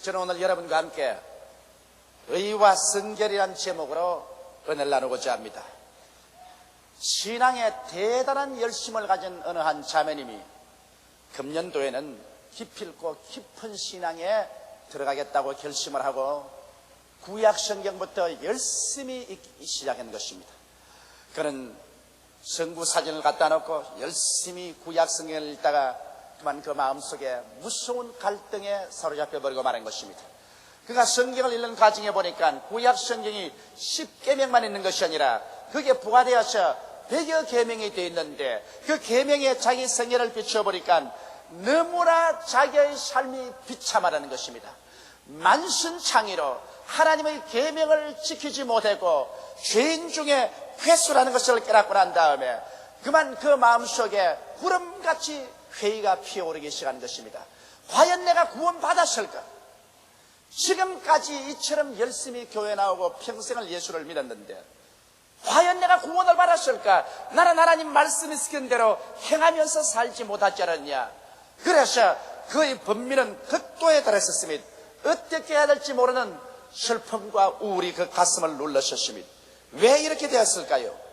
저는 오늘 여러분과 함께 의와 성결이라는 제목으로 은혜를 나누고자 합니다. 신앙에 대단한 열심을 가진 어느 한 자매님이 금년도에는 기필코 깊은 신앙에 들어가겠다고 결심을 하고 구약 성경부터 열심히 읽기 시작한 것입니다. 그는 성구 사진을 갖다 놓고 열심히 구약 성경을 읽다가 그만 그 마음속에 무서운 갈등에 사로잡혀 버리고 말한 것입니다. 그가 성경을 읽는 과정에 보니까 구약 성경이 10계명만 있는 것이 아니라 그게 부과되어서 100여 계명이 되어 있는데 그 계명에 자기 생애를 비춰보니까 너무나 자기의 삶이 비참하다는 것입니다. 만신창이로 하나님의 계명을 지키지 못하고 죄인 중에 회수라는 것을 깨닫고 난 다음에 그만 그 마음속에 구름같이 회의가 피어오르기 시작한 것입니다. 과연 내가 구원받았을까? 지금까지 이처럼 열심히 교회 나오고 평생을 예수를 믿었는데 과연 내가 구원을 받았을까? 나는 하나님 말씀이 시킨 대로 행하면서 살지 못하지 않았냐? 그래서 그의 번민은 극도에 달했었습니다. 어떻게 해야 될지 모르는 슬픔과 우울이 그 가슴을 눌렀었습니다. 왜 이렇게 되었을까요?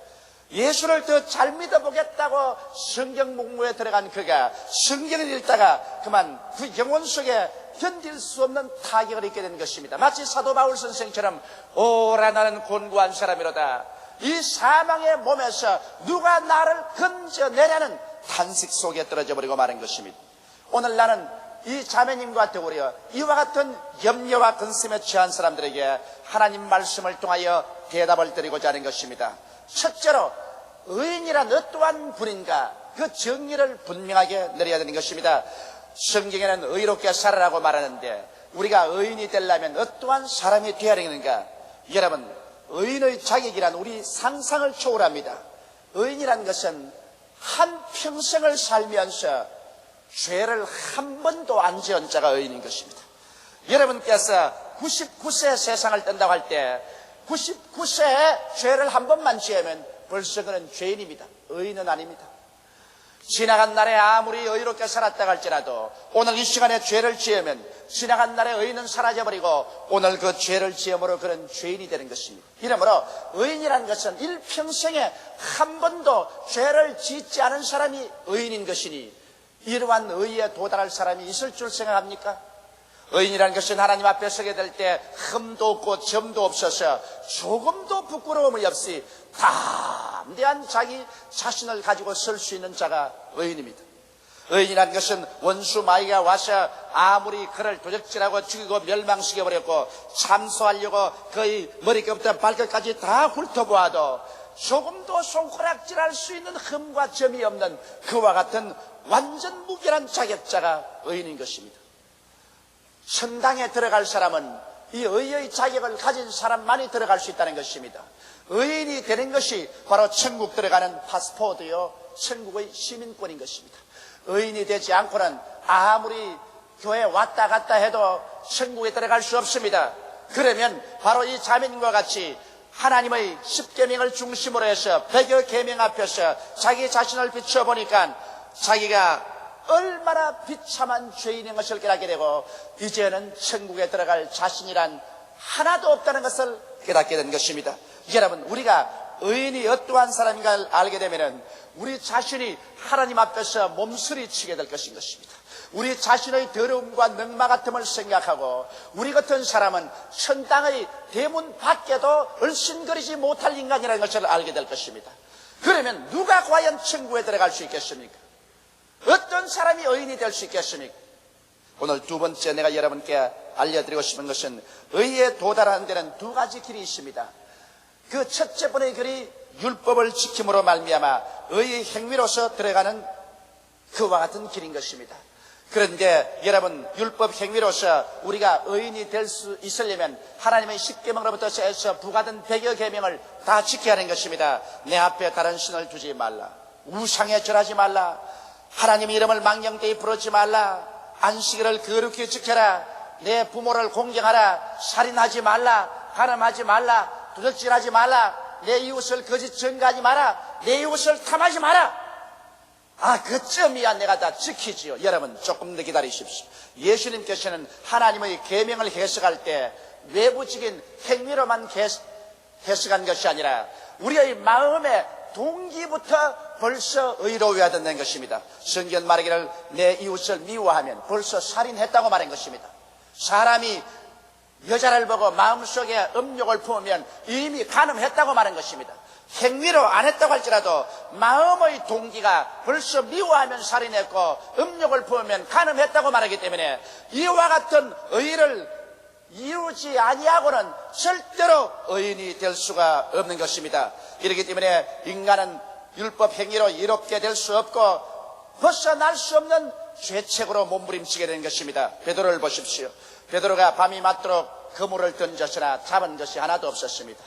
예수를 더 잘 믿어보겠다고 성경 문고에 들어간 그가 성경을 읽다가 그만 그 영혼 속에 견딜 수 없는 타격을 입게 된 것입니다. 마치 사도 바울 선생처럼 오라 나는 곤고한 사람이로다. 이 사망의 몸에서 누가 나를 건져내려는 탄식 속에 떨어져 버리고 마는 것입니다. 오늘 나는 이 자매님과 더불어 이와 같은 염려와 근심에 처한 사람들에게 하나님 말씀을 통하여 대답을 드리고자 하는 것입니다. 첫째로 의인이란 어떠한 분인가 그 정의를 분명하게 내려야 되는 것입니다. 성경에는 의롭게 살아라고 말하는데 우리가 의인이 되려면 어떠한 사람이 되어야 되는가? 여러분, 의인의 자격이란 우리 상상을 초월합니다. 의인이란 것은 한평생을 살면서 죄를 한 번도 안 지은 자가 의인인 것입니다. 여러분께서 99세 세상을 뜬다고 할 때 99세에 죄를 한 번만 지으면 벌써 그는 죄인입니다. 의인은 아닙니다. 지나간 날에 아무리 의롭게 살았다 할지라도 오늘 이 시간에 죄를 지으면 지나간 날에 의인은 사라져버리고 오늘 그 죄를 지음으로 그는 죄인이 되는 것입니다. 이러므로 의인이라는 것은 일평생에 한 번도 죄를 짓지 않은 사람이 의인인 것이니 이러한 의에 도달할 사람이 있을 줄 생각합니까? 의인이라는 것은 하나님 앞에 서게 될 때 흠도 없고 점도 없어서 조금도 부끄러움이 없이 담대한 자기 자신을 가지고 설 수 있는 자가 의인입니다. 의인이라는 것은 원수 마귀가 와서 아무리 그를 도적질하고 죽이고 멸망시켜버렸고 참소하려고 그의 머리끝부터 발끝까지 다 훑어보아도 조금도 손가락질할 수 있는 흠과 점이 없는 그와 같은 완전 무결한 자격자가 의인인 것입니다. 천당에 들어갈 사람은 이 의의 자격을 가진 사람만이 들어갈 수 있다는 것입니다. 의인이 되는 것이 바로 천국 들어가는 파스포드요 천국의 시민권인 것입니다. 의인이 되지 않고는 아무리 교회 왔다 갔다 해도 천국에 들어갈 수 없습니다. 그러면 바로 이 자매님과 같이 하나님의 10계명을 중심으로 해서 100여 계명 앞에서 자기 자신을 비춰보니까 자기가 얼마나 비참한 죄인인 것을 깨닫게 되고 이제는 천국에 들어갈 자신이란 하나도 없다는 것을 깨닫게 된 것입니다. 여러분, 우리가 의인이 어떠한 사람인가 알게 되면 우리 자신이 하나님 앞에서 몸서리치게 될 것인 것입니다. 우리 자신의 더러움과 넉마 같음을 생각하고 우리 같은 사람은 천당의 대문 밖에도 얼씬거리지 못할 인간이라는 것을 알게 될 것입니다. 그러면 누가 과연 천국에 들어갈 수 있겠습니까? 어떤 사람이 의인이 될 수 있겠습니까? 오늘 두 번째 내가 여러분께 알려드리고 싶은 것은 의에 도달하는 데는 두 가지 길이 있습니다. 그 첫째 번의 길이 율법을 지킴으로 말미암아 의의 행위로서 들어가는 그와 같은 길인 것입니다. 그런데 여러분, 율법 행위로서 우리가 의인이 될 수 있으려면 하나님의 10계명으로부터 해서 부과된 100여 계명을 다 지켜야 하는 것입니다. 내 앞에 다른 신을 두지 말라, 우상에 절하지 말라, 하나님의 이름을 망령되이 부르지 말라, 안식일을 거룩히 지켜라, 내 부모를 공경하라, 살인하지 말라, 가늠하지 말라, 도적질하지 말라, 내 이웃을 거짓 증거하지 마라, 내 이웃을 탐하지 마라. 그쯤이야 내가 다 지키지요. 여러분 조금 더 기다리십시오. 예수님께서는 하나님의 계명을 해석할 때 외부적인 행위로만 해석한 것이 아니라 우리의 마음의 동기부터 벌써 의로워야 된다는 것입니다. 성경 말하기를 내 이웃을 미워하면 벌써 살인했다고 말한 것입니다. 사람이 여자를 보고 마음속에 음욕을 품으면 이미 간음했다고 말한 것입니다. 행위로 안 했다고 할지라도 마음의 동기가 벌써 미워하면 살인했고 음욕을 품으면 간음했다고 말하기 때문에 이와 같은 의를 이루지 아니하고는 절대로 의인이 될 수가 없는 것입니다. 이렇기 때문에 인간은 율법 행위로 이롭게 될 수 없고 벗어날 수 없는 죄책으로 몸부림치게 되는 것입니다. 베드로를 보십시오. 베드로가 밤이 맞도록 그물을 던졌으나 잡은 것이 하나도 없었습니다.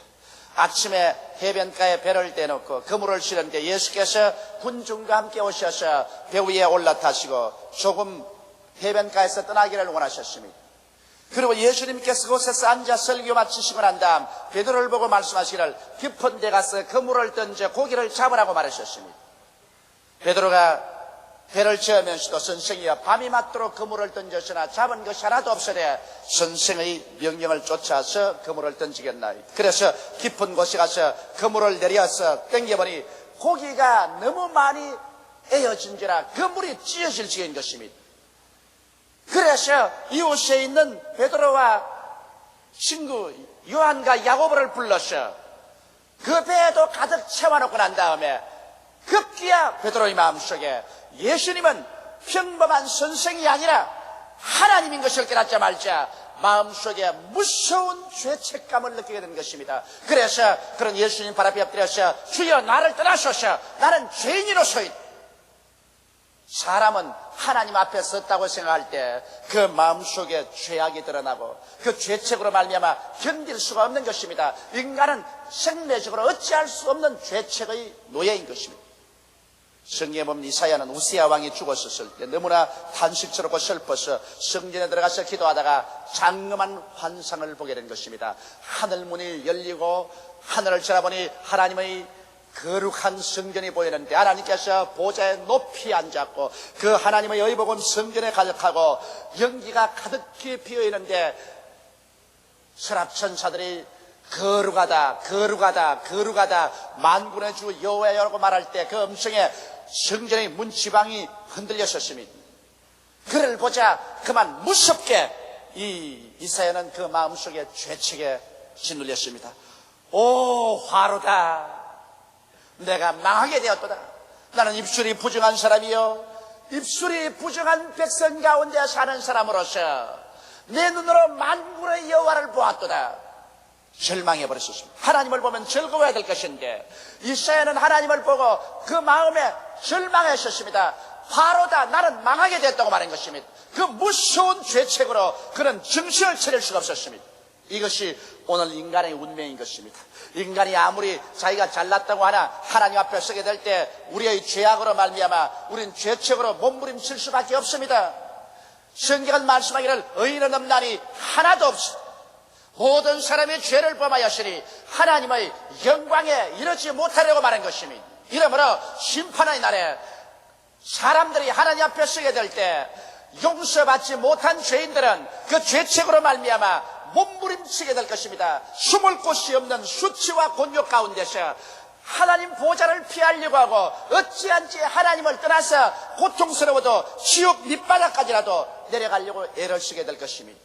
아침에 해변가에 배를 떼놓고 그물을 실었는데 예수께서 군중과 함께 오셔서 배 위에 올라타시고 조금 해변가에서 떠나기를 원하셨습니다. 그리고 예수님께서 그곳에서 앉아 설교 마치시고 난 다음 베드로를 보고 말씀하시기를 깊은 데 가서 그물을 던져 고기를 잡으라고 말하셨습니다. 베드로가 배를 저으면서도 선생이여 밤이 맞도록 그물을 던졌으나 잡은 것이 하나도 없으되 선생의 명령을 쫓아서 그물을 던지겠나이다. 그래서 깊은 곳에 가서 그물을 내려서 땡겨보니 고기가 너무 많이 에어진지라 그물이 찢어질 지경인 것입니다. 그래서 이웃에 있는 베드로와 친구 요한과 야고보를 불러서 그 배에도 가득 채워놓고 난 다음에 급기야 베드로의 마음속에 예수님은 평범한 선생이 아니라 하나님인 것을 깨닫자마자 마음속에 무서운 죄책감을 느끼게 된 것입니다. 그래서 그런 예수님 발 앞에 엎드려서 주여 나를 떠나소서 나는 죄인이로소이다. 사람은 하나님 앞에 섰다고 생각할 때 그 마음속에 죄악이 드러나고 그 죄책으로 말미암아 견딜 수가 없는 것입니다. 인간은 생리적으로 어찌할 수 없는 죄책의 노예인 것입니다. 성경에 보면 이사야는 우시야 왕이 죽었을 때 너무나 탄식스럽고 슬퍼서 성전에 들어가서 기도하다가 장엄한 환상을 보게 된 것입니다. 하늘문이 열리고 하늘을 쳐다보니 하나님의 거룩한 성전이 보이는데 하나님께서 보좌에 높이 앉았고 그 하나님의 의복은 성전에 가득하고 연기가 가득히 피어있는데 서랍천사들이 거룩하다 거룩하다 거룩하다 만군의 주 여호와여라고 말할 때 그 음성에 성전의 문지방이 흔들렸었습니다. 그를 보자 그만 무섭게 이사야는 그 마음속에 죄책에 짓눌렸습니다. 오 화로다. 내가 망하게 되었도다. 나는 입술이 부정한 사람이요 입술이 부정한 백성 가운데 사는 사람으로서 내 눈으로 만군의 여호와를 보았도다. 절망해버렸습니다. 하나님을 보면 즐거워야 될 것인데 이사야는 하나님을 보고 그 마음에 절망했었습니다. 바로다 나는 망하게 됐다고 말한 것입니다. 그 무서운 죄책으로 그는 정신을 차릴 수가 없었습니다. 이것이 오늘 인간의 운명인 것입니다. 인간이 아무리 자기가 잘났다고 하나 하나님 앞에 서게 될 때 우리의 죄악으로 말미암아 우리는 죄책으로 몸부림칠 수밖에 없습니다. 성경은 말씀하기를 의인은 없나니 하나도 없어. 모든 사람이 죄를 범하였으니 하나님의 영광에 이르지 못하려고 말한 것입니다. 이러므로 심판의 날에 사람들이 하나님 앞에 서게 될 때 용서받지 못한 죄인들은 그 죄책으로 말미암아 몸부림치게 될 것입니다. 숨을 곳이 없는 수치와 곤욕 가운데서 하나님 보좌를 피하려고 하고 어찌한지 하나님을 떠나서 고통스러워도 지옥 밑바닥까지라도 내려가려고 애를 쓰게 될 것입니다.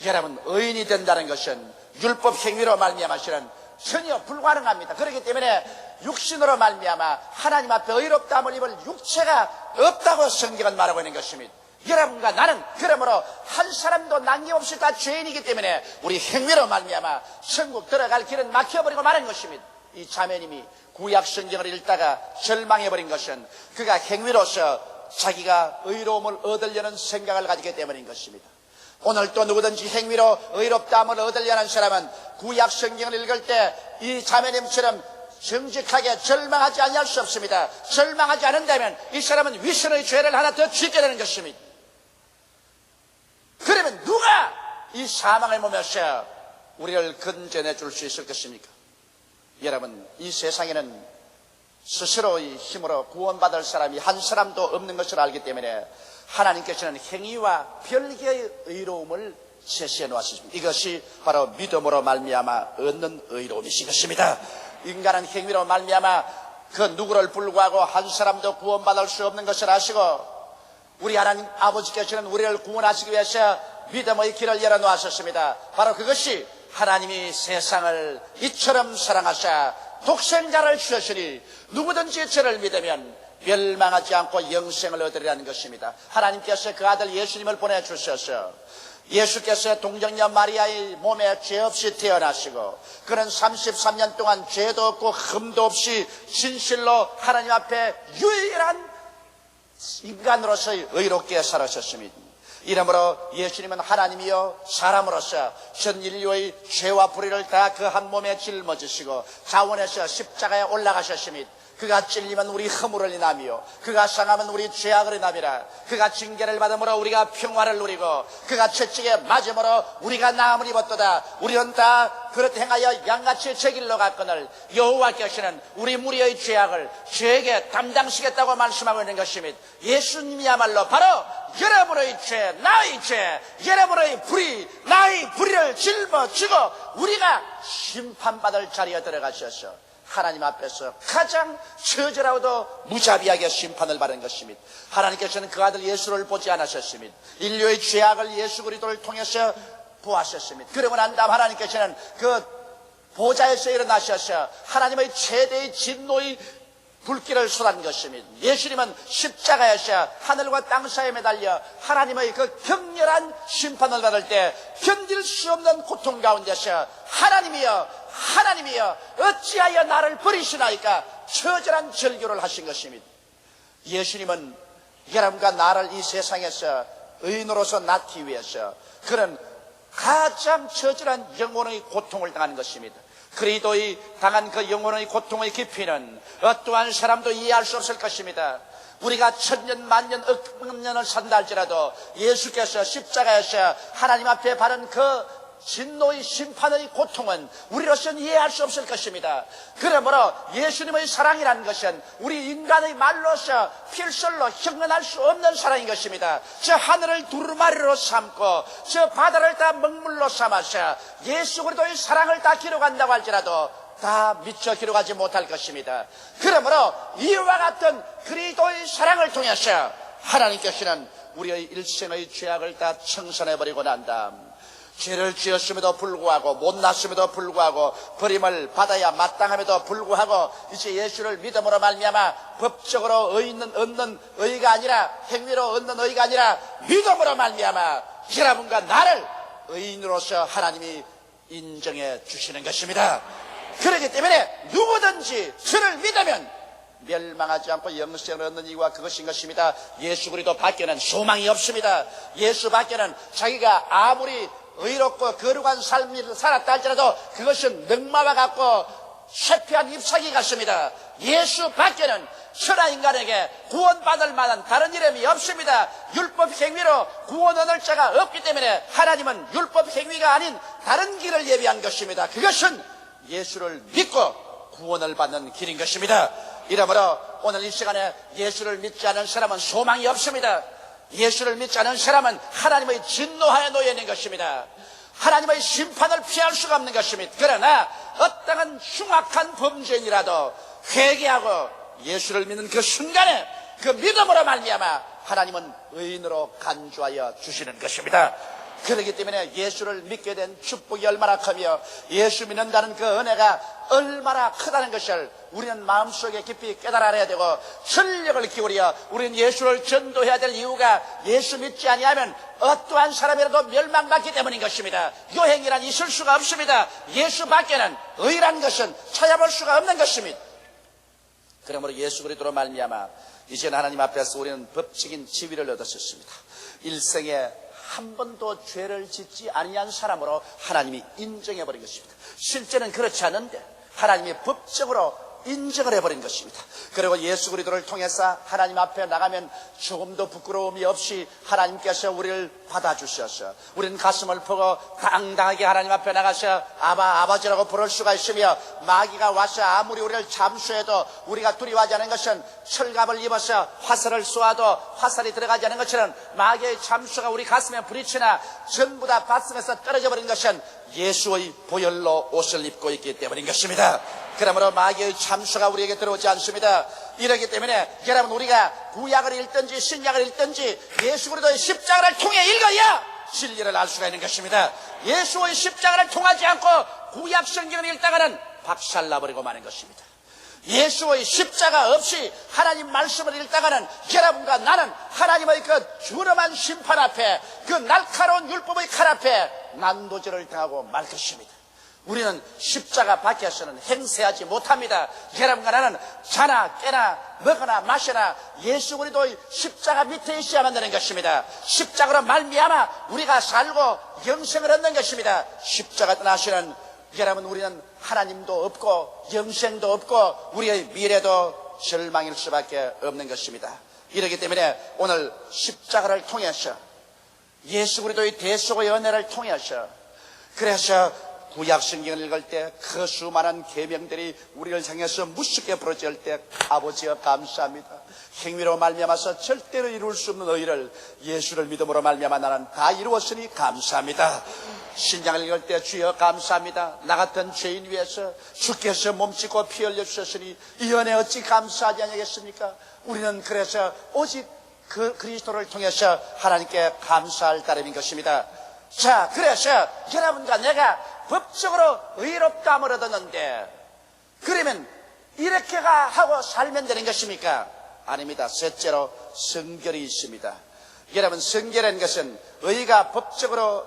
여러분 의인이 된다는 것은 율법 행위로 말미암아서는 전혀 불가능합니다. 그렇기 때문에 육신으로 말미암아 하나님 앞에 의롭다함을 입을 육체가 없다고 성경은 말하고 있는 것입니다. 여러분과 나는 그러므로 한 사람도 남김없이 다 죄인이기 때문에 우리 행위로 말미암아 천국 들어갈 길은 막혀버리고 마는 것입니다. 이 자매님이 구약 성경을 읽다가 절망해버린 것은 그가 행위로서 자기가 의로움을 얻으려는 생각을 가지기 때문인 것입니다. 오늘 또 누구든지 행위로 의롭다함을 얻으려는 사람은 구약 성경을 읽을 때 이 자매님처럼 정직하게 절망하지 않을 수 없습니다. 절망하지 않는다면 이 사람은 위선의 죄를 하나 더 짓게 되는 것입니다. 그러면 누가 이 사망의 몸에서 우리를 건져내 줄 수 있을 것입니까? 여러분 이 세상에는 스스로의 힘으로 구원받을 사람이 한 사람도 없는 것을 알기 때문에 하나님께서는 행위와 별개의 의로움을 제시해 놓으셨습니다. 이것이 바로 믿음으로 말미암아 얻는 의로움이신 것입니다. 인간은 행위로 말미암아 그 누구를 불구하고 한 사람도 구원받을 수 없는 것을 아시고 우리 하나님 아버지께서는 우리를 구원하시기 위해서 믿음의 길을 열어놓으셨습니다. 바로 그것이 하나님이 세상을 이처럼 사랑하사 독생자를 주셨으니 누구든지 저를 믿으면 멸망하지 않고 영생을 얻으리라는 것입니다. 하나님께서 그 아들 예수님을 보내주셔서 예수께서 동정녀 마리아의 몸에 죄 없이 태어나시고 그는 33년 동안 죄도 없고 흠도 없이 진실로 하나님 앞에 유일한 인간으로서 의롭게 살아셨습니다. 이러므로 예수님은 하나님이요 사람으로서 전 인류의 죄와 불의를 다 그 한 몸에 짊어지시고 자원에서 십자가에 올라가셨습니다. 그가 찔리면 우리 허물을 인하며 그가 상하면 우리 죄악을 인하미라. 그가 징계를 받음으로 우리가 평화를 누리고 그가 채찍에 맞음으로 우리가 나음을 입었도다. 우리는 다 그렇게 행하여 양같이 제 길로 갔거늘 여호와께서는 우리 무리의 죄악을 죄에게 담당시겠다고 말씀하고 있는 것입니다. 예수님이야말로 바로 여러분의 죄, 나의 죄, 여러분의 불의, 나의 불의를 짊어지고 우리가 심판받을 자리에 들어가셔서 하나님 앞에서 가장 처절하고도 무자비하게 심판을 받은 것입니다. 하나님께서는 그 아들 예수를 보지 않으셨습니다. 인류의 죄악을 예수 그리스도를 통해서 보았었습니다. 그러고 난 다음 하나님께서는 그 보좌에서 일어나셔서 하나님의 최대의 진노의 불길을 쏟은 것입니다. 예수님은 십자가에서 하늘과 땅 사이에 매달려 하나님의 그 격렬한 심판을 받을 때 견딜 수 없는 고통 가운데서 하나님이여 하나님이여 어찌하여 나를 버리시나이까 처절한 절규를 하신 것입니다. 예수님은 여러분과 나를 이 세상에서 의인으로서 낳기 위해서 그는 가장 처절한 영혼의 고통을 당하는 것입니다. 그리스도의 당한 그 영혼의 고통의 깊이는 어떠한 사람도 이해할 수 없을 것입니다. 우리가 천년 만년 억년을 산다 할지라도 예수께서 십자가에서 하나님 앞에 바른 그 진노의 심판의 고통은 우리로서는 이해할 수 없을 것입니다. 그러므로 예수님의 사랑이라는 것은 우리 인간의 말로서 필설로 형언할 수 없는 사랑인 것입니다. 저 하늘을 두루마리로 삼고 저 바다를 다 먹물로 삼아서 예수 그리스도의 사랑을 다 기록한다고 할지라도 다 미처 기록하지 못할 것입니다. 그러므로 이와 같은 그리스도의 사랑을 통해서 하나님께서는 우리의 일생의 죄악을 다 청산해버리고 난 다음 죄를 지었음에도 불구하고 못났음에도 불구하고 버림을 받아야 마땅함에도 불구하고 이제 예수를 믿음으로 말미암아 법적으로 얻는 의가 아니라 행위로 얻는 의가 아니라 믿음으로 말미암아 여러분과 나를 의인으로서 하나님이 인정해 주시는 것입니다. 그렇기 때문에 누구든지 저를 믿으면 멸망하지 않고 영생을 얻는 이유가 그것인 것입니다. 예수 그리스도 밖에는 소망이 없습니다. 예수 밖에는 자기가 아무리 의롭고 거룩한 삶을 살았다 할지라도 그것은 늑마와 같고 쇠폐한 잎사귀 같습니다. 예수 밖에는 천하 인간에게 구원받을 만한 다른 이름이 없습니다. 율법 행위로 구원 얻을 자가 없기 때문에 하나님은 율법 행위가 아닌 다른 길을 예비한 것입니다. 그것은 예수를 믿고 구원을 받는 길인 것입니다. 이러므로 오늘 이 시간에 예수를 믿지 않은 사람은 소망이 없습니다. 예수를 믿지 않은 사람은 하나님의 진노하에 놓여 있는 것입니다. 하나님의 심판을 피할 수가 없는 것입니다. 그러나 어떠한 흉악한 범죄인이라도 회개하고 예수를 믿는 그 순간에 그 믿음으로 말미암아 하나님은 의인으로 간주하여 주시는 것입니다. 그렇기 때문에 예수를 믿게 된 축복이 얼마나 크며 예수 믿는다는 그 은혜가 얼마나 크다는 것을 우리는 마음속에 깊이 깨달아야 되고 전력을 기울여 우리는 예수를 전도해야 될 이유가 예수 믿지 아니하면 어떠한 사람이라도 멸망받기 때문인 것입니다. 요행이란 있을 수가 없습니다. 예수 밖에는 의란 것은 찾아볼 수가 없는 것입니다. 그러므로 예수 그리스도로 말미암아 이제는 하나님 앞에서 우리는 법적인 지위를 얻었습니다. 일생에 한 번도 죄를 짓지 아니한 사람으로 하나님이 인정해버린 것입니다. 실제는 그렇지 않은데 하나님이 법적으로 인정을 해버린 것입니다. 그리고 예수 그리스도를 통해서 하나님 앞에 나가면 조금도 부끄러움이 없이 하나님께서 우리를 받아주셔서 우리는 가슴을 펴고 당당하게 하나님 앞에 나가서 아버지라고 부를 수가 있으며, 마귀가 와서 아무리 우리를 잠수해도 우리가 두려워하지 않은 것은 철갑을 입어서 화살을 쏘아도 화살이 들어가지 않은 것처럼 마귀의 잠수가 우리 가슴에 부딪히나 전부 다 바슴에서 떨어져 버린 것은 예수의 보혈로 옷을 입고 있기 때문인 것입니다. 그러므로 마귀의 잠수가 우리에게 들어오지 않습니다. 이렇기 때문에 여러분, 우리가 구약을 읽든지 신약을 읽든지 예수 그리스도의 십자가를 통해 읽어야 진리를 알 수가 있는 것입니다. 예수의 십자가를 통하지 않고 구약 성경을 읽다가는 박살나버리고 마는 것입니다. 예수의 십자가 없이 하나님 말씀을 읽다가는 여러분과 나는 하나님의 그 준엄한 심판 앞에, 그 날카로운 율법의 칼 앞에 난도질을 당하고 말 것입니다. 우리는 십자가 밖에서는 행세하지 못합니다. 여러분과 나는 자나 깨나 먹거나 마시나 예수 그리스도의 십자가 밑에 있어야만 되는 것입니다. 십자가로 말미암아 우리가 살고 영생을 얻는 것입니다. 십자가 떠나시는 여러분, 우리는 하나님도 없고 영생도 없고 우리의 미래도 절망일 수밖에 없는 것입니다. 이렇기 때문에 오늘 십자가를 통해서, 예수 그리스도의 대속의 은혜를 통해서, 그래서 구약 성경을 읽을 때 그 수많은 계명들이 우리를 향해서 무섭게 부러질 때 아버지여 감사합니다. 행위로 말미암아서 절대로 이룰 수 없는 의를 예수를 믿음으로 말미암아 나는 다 이루었으니 감사합니다. 신약을 읽을 때 주여 감사합니다. 나 같은 죄인 위해서 주께서 몸짓고 피 흘려 주셨으니 이 은혜 어찌 감사하지 않겠습니까? 우리는 그래서 오직 그 그리스도를 통해서 하나님께 감사할 따름인 것입니다. 자, 그래서 여러분과 내가 법적으로 의롭다함을 얻었는데, 그러면 이렇게가 하고 살면 되는 것입니까? 아닙니다. 셋째로 성결이 있습니다. 여러분, 성결한 것은 의가 법적으로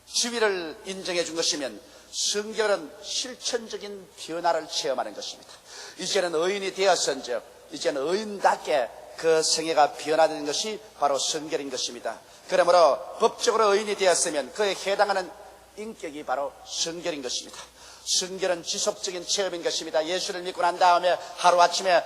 지위를 인정해 준 것이면, 성결은 실천적인 변화를 체험하는 것입니다. 이제는 의인이 되었은즉 이제는 의인답게 그 생애가 변화되는 것이 바로 성결인 것입니다. 그러므로 법적으로 의인이 되었으면 그에 해당하는 인격이 바로 성결인 것입니다. 성결은 지속적인 체험인 것입니다. 예수를 믿고 난 다음에 하루아침에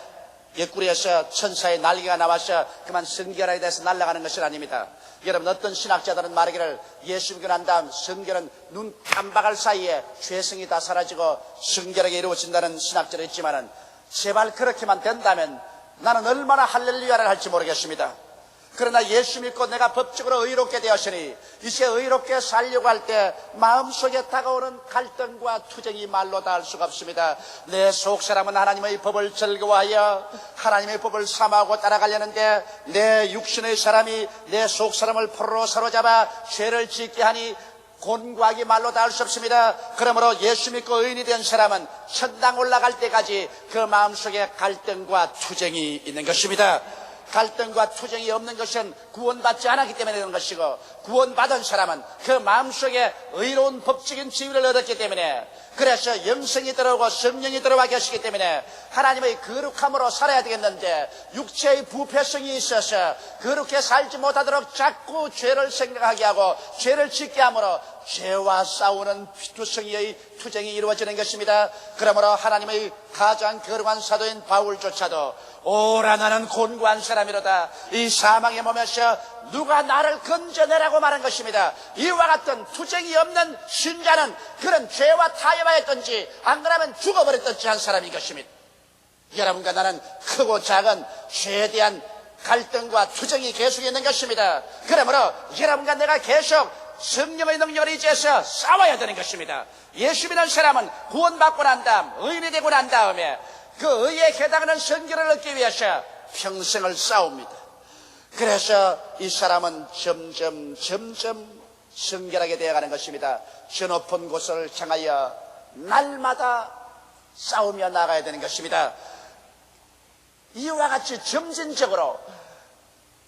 옆구리에서 천사의 날개가 나와서 그만 성결하게 돼서 날아가는 것은 아닙니다. 여러분, 어떤 신학자들은 말하기를 예수 믿고 난 다음 성결은 눈 깜박할 사이에 죄성이 다 사라지고 성결하게 이루어진다는 신학자도 있지만은, 제발 그렇게만 된다면 나는 얼마나 할렐루야를 할지 모르겠습니다. 그러나 예수 믿고 내가 법적으로 의롭게 되었으니 이제 의롭게 살려고 할 때 마음속에 다가오는 갈등과 투쟁이 말로 다 할 수가 없습니다. 내 속사람은 하나님의 법을 즐거워하여 하나님의 법을 삼하고 따라가려는데, 내 육신의 사람이 내 속사람을 포로로 사로잡아 죄를 짓게 하니 곤고하기 말로 다 할 수 없습니다. 그러므로 예수 믿고 의인이 된 사람은 천당 올라갈 때까지 그 마음속에 갈등과 투쟁이 있는 것입니다. 갈등과 투쟁이 없는 것은 구원받지 않았기 때문에 그런 것이고, 구원받은 사람은 그 마음속에 의로운 법적인 지위를 얻었기 때문에, 그래서 영생이 들어오고 성령이 들어와 계시기 때문에 하나님의 거룩함으로 살아야 되겠는데, 육체의 부패성이 있어서 그렇게 살지 못하도록 자꾸 죄를 생각하게 하고 죄를 짓게 함으로 죄와 싸우는 피투성이의 투쟁이 이루어지는 것입니다. 그러므로 하나님의 가장 거룩한 사도인 바울조차도 오라 나는 곤고한 사람이로다, 이 사망의 몸에서 누가 나를 건져내라고 말한 것입니다. 이와 같은 투쟁이 없는 신자는 그런 죄와 타협하였든지 안 그러면 죽어버렸든지 한 사람인 것입니다. 여러분과 나는 크고 작은 죄에 대한 갈등과 투쟁이 계속 있는 것입니다. 그러므로 여러분과 내가 계속 성령의 능력을 의지해서 싸워야 되는 것입니다. 예수 믿는 사람은 구원받고 난 다음, 의인이 되고 난 다음에 그 의에 해당하는 성결을 얻기 위해서 평생을 싸웁니다. 그래서 이 사람은 점점 성결하게 되어가는 것입니다. 저 높은 곳을 향하여 날마다 싸우며 나가야 되는 것입니다. 이와 같이 점진적으로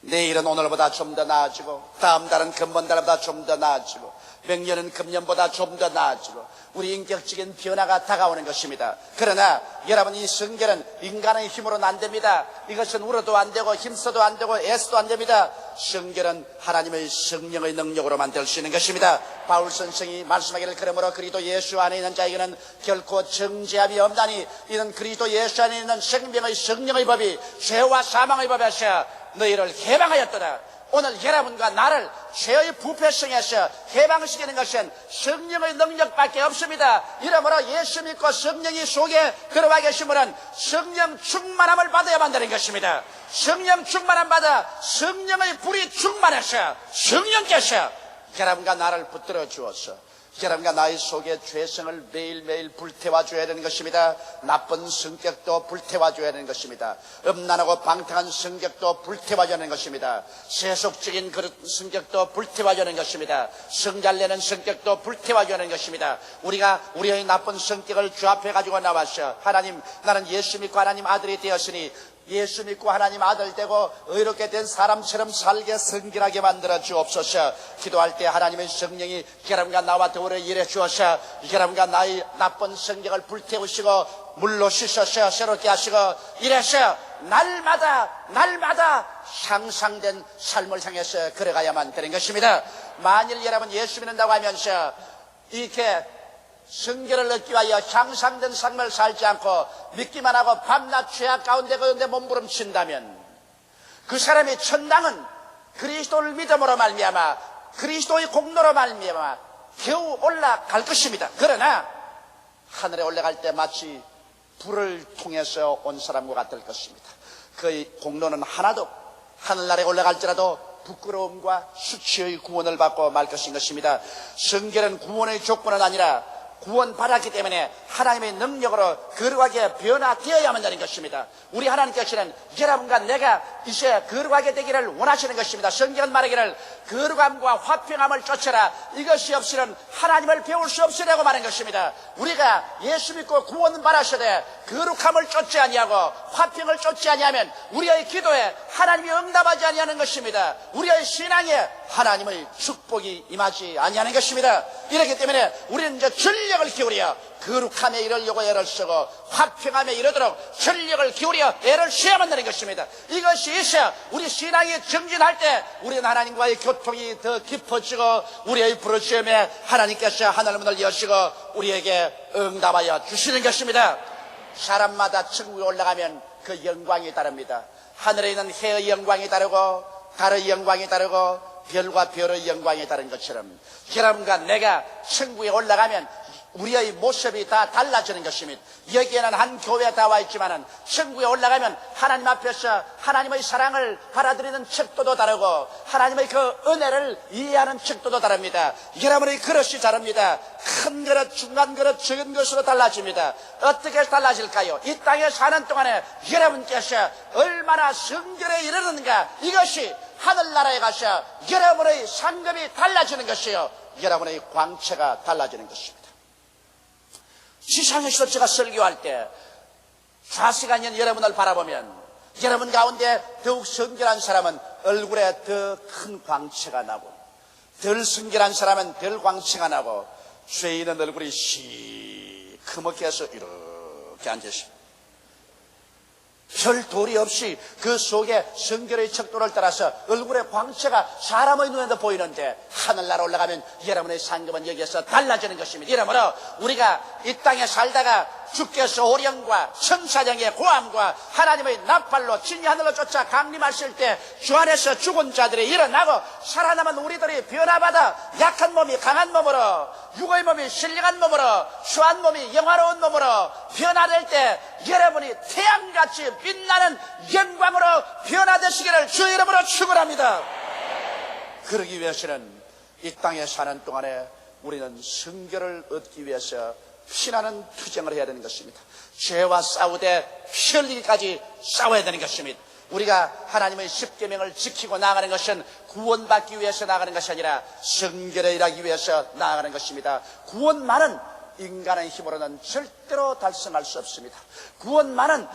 내일은 오늘보다 좀 더 나아지고, 다음 달은 금번달보다 좀 더 나아지고, 명년은 금년보다 좀 더 나아지고, 우리 인격적인 변화가 다가오는 것입니다. 그러나 여러분, 이 성결은 인간의 힘으로는 안 됩니다. 이것은 울어도 안 되고 힘써도 안 되고 애써도 안 됩니다. 성결은 하나님의 성령의 능력으로만 될 수 있는 것입니다. 바울 선생이 말씀하기를, 그러므로 그리스도 예수 안에 있는 자에게는 결코 정죄함이 없나니 이는 그리스도 예수 안에 있는 생명의 성령의 법이 죄와 사망의 법에 하셔 너희를 해방하였도다. 오늘 여러분과 나를 죄의 부패성에서 해방시키는 것은 성령의 능력밖에 없습니다. 이러므로 예수 믿고 성령이 속에 들어와 계시면 성령 충만함을 받아야만 되는 것입니다. 성령 충만함 받아 성령의 불이 충만해서 성령께서 여러분과 나를 붙들어 주어서 여러분과 나의 속에 죄성을 매일매일 불태워 줘야 되는 것입니다. 나쁜 성격도 불태워 줘야 되는 것입니다. 음란하고 방탕한 성격도 불태워 줘야 되는 것입니다. 세속적인 그런 성격도 불태워 줘야 되는 것입니다. 성잘내는 성격도 불태워 줘야 되는 것입니다. 우리가 우리의 나쁜 성격을 주 앞에 가지고 나와서, 하나님, 나는 예수 믿고 하나님 아들이 되었으니 예수 믿고 하나님 아들 되고 의롭게 된 사람처럼 살게 성결하게 만들어 주옵소서. 기도할 때 하나님의 성령이 여러분과 나와 더불어 일해 주어서 여러분과 나의 나쁜 성격을 불태우시고 물로 씻어서 새롭게 하시고, 이래서 날마다 향상된 삶을 향해서 걸어가야만 되는 것입니다. 만일 여러분 예수 믿는다고 하면서 이렇게 성결을 얻기 위하여 향상된 삶을 살지 않고 믿기만 하고 밤낮 죄악 가운데 몸부림친다면 그 사람의 천당은 그리스도를 믿음으로 말미암아 그리스도의 공로로 말미암아 겨우 올라갈 것입니다. 그러나 하늘에 올라갈 때 마치 불을 통해서 온 사람과 같을 것입니다. 그의 공로는 하나도 하늘나라에 올라갈지라도 부끄러움과 수치의 구원을 받고 말 것입니다. 성결은 구원의 조건은 아니라 구원받았기 때문에 하나님의 능력으로 거룩하게 변화되어야만 되는 것입니다. 우리 하나님께서는 여러분과 내가 이제 거룩하게 되기를 원하시는 것입니다. 성경은 말하기를 거룩함과 화평함을 쫓아라, 이것이 없이는 하나님을 배울 수 없으라고 말한 것입니다. 우리가 예수 믿고 구원받았으되 거룩함을 쫓지 아니하고 화평을 쫓지 아니하면 우리의 기도에 하나님이 응답하지 아니하는 것입니다. 우리의 신앙에 하나님의 축복이 임하지 아니하는 것입니다. 이렇기 때문에 우리는 이제 전력을 기울여 거룩함에 이르려고 애를 쓰고 화평함에 이르도록 전력을 기울여 애를 써야만 되는 것입니다. 이것이 있어 우리 신앙이 정진할 때 우리는 하나님과의 교통이 더 깊어지고 우리의 부르심에 하나님께서 하늘문을 여시고 우리에게 응답하여 주시는 것입니다. 사람마다 천국에 올라가면 그 영광이 다릅니다. 하늘에 있는 해의 영광이 다르고 달의 영광이 다르고 별과 별의 영광이 다른 것처럼 여러분과 내가 천국에 올라가면 우리의 모습이 다 달라지는 것입니다. 여기에는 한 교회에 다 와 있지만은 천국에 올라가면 하나님 앞에서 하나님의 사랑을 받아들이는 척도도 다르고 하나님의 그 은혜를 이해하는 척도도 다릅니다. 여러분의 그릇이 다릅니다. 큰 그릇, 중간 그릇, 적은 것으로 달라집니다. 어떻게 달라질까요? 이 땅에 사는 동안에 여러분께서 얼마나 성결에 이르는가, 이것이 하늘나라에 가서 여러분의 상급이 달라지는 것이요, 여러분의 광채가 달라지는 것입니다. 지상에서 제가 설교할 때 좌시간 여러분을 바라보면 여러분 가운데 더욱 성결한 사람은 얼굴에 더 큰 광채가 나고 덜 성결한 사람은 덜 광채가 나고 죄인은 얼굴이 시커멓게 해서 이렇게 앉으십니다. 별 도리 없이 그 속에 성결의 척도를 따라서 얼굴의 광채가 사람의 눈에도 보이는데 하늘나라 올라가면 여러분의 상급은 여기에서 달라지는 것입니다. 이러므로 우리가 이 땅에 살다가 주께서 오령과 천사장의 고함과 하나님의 나팔로 진이 하늘로 쫓아 강림하실 때 주 안에서 죽은 자들이 일어나고 살아남은 우리들이 변화받아 약한 몸이 강한 몸으로, 육의 몸이 신령한 몸으로, 수한 몸이 영화로운 몸으로 변화될 때 여러분이 태양같이 빛나는 영광으로 변화되시기를 주 이름으로 축원합니다. 그러기 위해서는 이 땅에 사는 동안에 우리는 성결을 얻기 위해서 피나는 투쟁을 해야 되는 것입니다. 죄와 싸우되 피 흘리기까지 싸워야 되는 것입니다. 우리가 하나님의 십계명을 지키고 나아가는 것은 구원받기 위해서 나아가는 것이 아니라 성결에 일하기 위해서 나아가는 것입니다. 구원만은 인간의 힘으로는 절대로 달성할 수 없습니다. 구원만은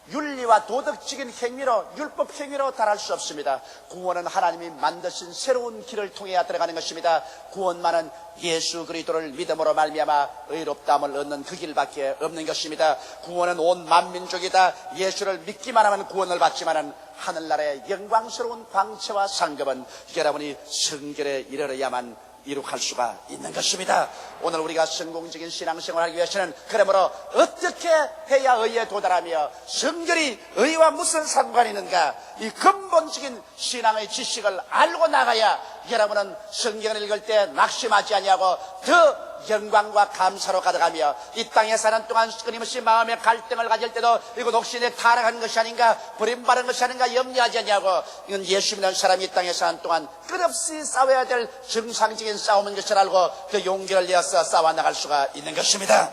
윤리와 도덕적인 행위로, 율법 행위로 달할 수 없습니다. 구원은 하나님이 만드신 새로운 길을 통해야 들어가는 것입니다. 구원만은 예수 그리스도를 믿음으로 말미암아 의롭다함을 얻는 그 길밖에 없는 것입니다. 구원은 온 만민족이다. 예수를 믿기만 하면 구원을 받지만은 하늘나라의 영광스러운 광채와 상급은 여러분이 성결에 이르러야만 이룩할 수가 있는 것입니다. 오늘 우리가 성공적인 신앙생활을 하기 위해서는 그러므로 어떻게 해야 의에 도달하며 성결이 의와 무슨 상관이 있는가, 이 근본적인 신앙의 지식을 알고 나가야 여러분은 성경을 읽을 때 낙심하지 아니하고 더 영광과 감사로 가득하며 이 땅에 사는 동안 끊임없이 마음의 갈등을 가질 때도 이거 혹시 내 타락한 것이 아닌가, 버림받은 것이 아닌가 염려하지 않냐고, 이건 예수 믿는 사람이 이 땅에 사는 동안 끝없이 싸워야 될 정상적인 싸움인 것을 알고 그 용기를 내어서 싸워 나갈 수가 있는 것입니다.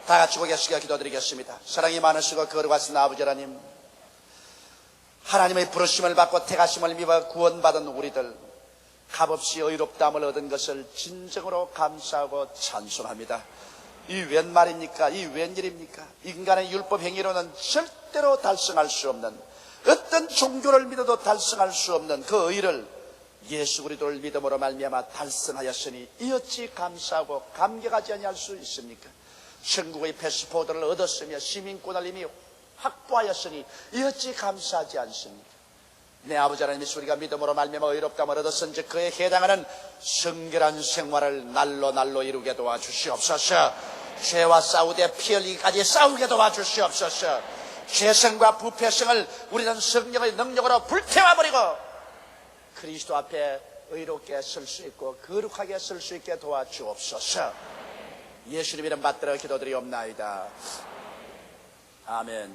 다 같이 고개숙여 기도드리겠습니다. 사랑이 많으시고 거룩하신 아버지 하나님, 하나님의 부르심을 받고 택하심을 믿어 구원받은 우리들, 값없이 의롭다함을 얻은 것을 진정으로 감사하고 찬송합니다. 이 웬 말입니까? 이 웬일입니까? 인간의 율법 행위로는 절대로 달성할 수 없는, 어떤 종교를 믿어도 달성할 수 없는 그 의를 예수 그리스도를 믿음으로 말미암아 달성하였으니 이 어찌 감사하고 감격하지 아니할 수 있습니까? 천국의 패스포드를 얻었으며 시민권을 이미 확보하였으니 이 어찌 감사하지 않습니까? 내 아버지 하나님이 우리가 믿음으로 말미암아 의롭다함을 얻었은즉 그에 해당하는 성결한 생활을 날로 이루게 도와주시옵소서. 죄와 싸우되 피 흘리기까지 싸우게 도와주시옵소서. 죄성과 부패성을 우리는 성령의 능력으로 불태워버리고 그리스도 앞에 의롭게 설 수 있고 거룩하게 설 수 있게 도와주옵소서. 예수님 이름 받들어 기도드리옵나이다. 아멘.